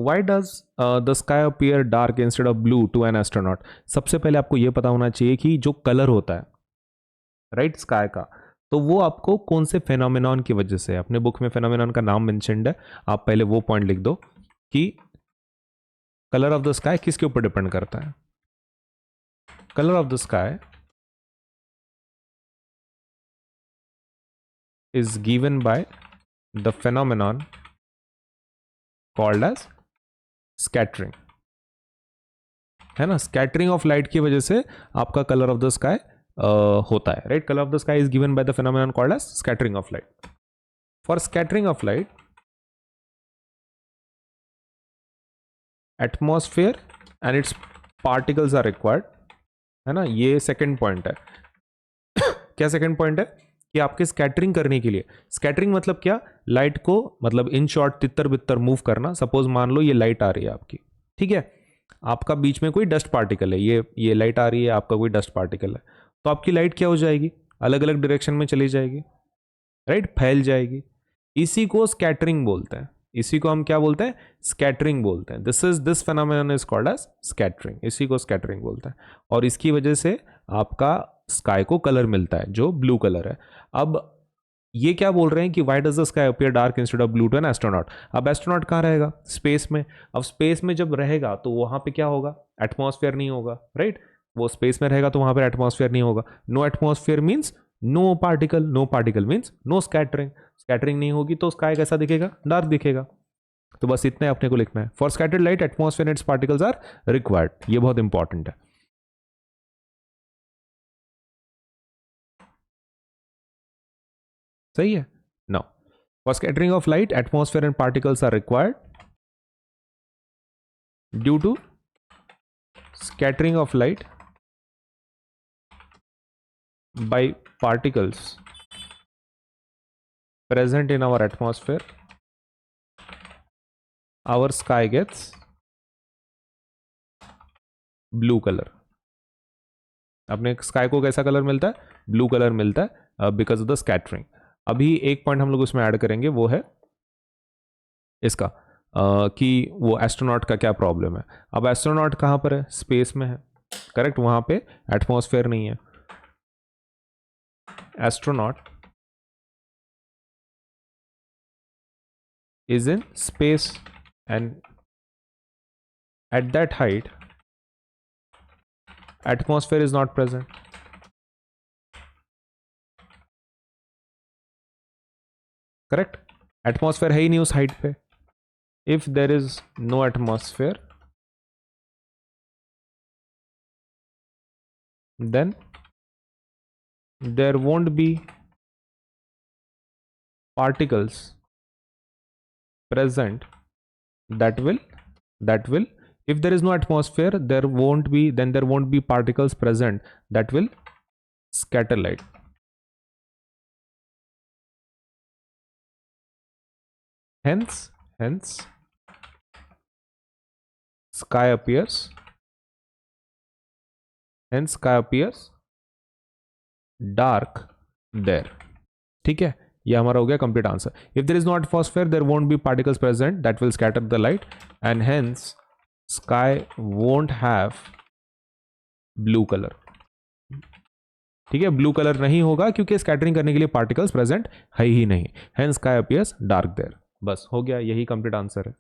Y does the sky appear dark instead of blue to an astronaut? सबसे पहले आपको यह पता होना चाहिए कि जो कलर होता है राइट स्काई का, तो वो आपको कौन से फेनोमेनॉन की वजह से, अपने बुक में फेनोमेनॉन का नाम मेंशन्ड है, आप पहले वो पॉइंट लिख दो कि कलर ऑफ द स्काई किसके ऊपर डिपेंड करता है। Colour of the sky is given by the phenomenon called as scattering, है ना। स्कैटरिंग ऑफ लाइट की वजह से आपका कलर ऑफ द स्काई होता है, right. Colour of the sky is given by the phenomenon called as scattering of light. For scattering of light, atmosphere and its particles are required, है ना। ये second point है। क्या second point है कि आपके स्कैटरिंग करने के लिए, स्कैटरिंग मतलब क्या, लाइट को मतलब इन शॉर्ट तितर बितर मूव करना। सपोज मान लो ये लाइट आ रही है आपकी, ठीक है, आपका बीच में कोई डस्ट पार्टिकल है, ये लाइट आ रही है, आपका कोई डस्ट पार्टिकल है, तो आपकी लाइट क्या हो जाएगी, अलग अलग डायरेक्शन में चली जाएगी, राइट, फैल जाएगी। इसी को स्कैटरिंग बोलते हैं, इसी को हम क्या बोलते हैं, स्कैटरिंग बोलते हैं। This phenomenon is called as scattering, इसी को स्कैटरिंग बोलते हैं। और इसकी वजह से आपका स्काई को कलर मिलता है जो ब्लू कलर है। अब ये क्या बोल रहे हैं कि why does the sky appear dark instead of blue to an astronaut? अब एस्ट्रोनॉट कहाँ रहेगा, स्पेस में। अब स्पेस में जब रहेगा तो वहां पे क्या होगा, एटमॉस्फेयर नहीं होगा, राइट। वो स्पेस में रहेगा तो वहां पर एटमॉस्फेयर नहीं होगा। No atmosphere means no particle, no particle means no scattering. Scattering नहीं होगी तो स्काई कैसा दिखेगा, डार्क दिखेगा। तो बस इतने अपने को लिखना है। For scattered light atmosphere and its particles are required, ये बहुत इंपॉर्टेंट है। सही है। Now for scattering of light atmosphere and particles are required due to scattering of light by particles present in our atmosphere, our sky gets blue color. अपने sky को कैसा colour मिलता है, ब्लू कलर मिलता है बिकॉज ऑफ द स्कैटरिंग। अभी एक point हम लोग उसमें ऐड करेंगे, वो है इसका कि वो एस्ट्रोनॉट का क्या प्रॉब्लम है। अब एस्ट्रोनॉट कहाँ पर है, स्पेस में है, करेक्ट, वहां पे एटमॉस्फेयर नहीं है। Astronaut is in space and at that height atmosphere is not present, correct। atmosphere है ही नहीं उस हाइट पे। if there is no atmosphere then there won't be particles present that will if there is no atmosphere there won't be particles present that will scatter light. Hence sky appears dark there, ठीक है। ये हमारा हो गया complete answer. If there is no atmosphere there won't be particles present that will scatter the light and hence sky won't have blue colour, ठीक है। Blue colour नहीं होगा क्योंकि स्कैटरिंग करने के लिए पार्टिकल्स प्रेजेंट है ही नहीं, hence sky appears dark there. बस हो गया, यही कंप्लीट आंसर है।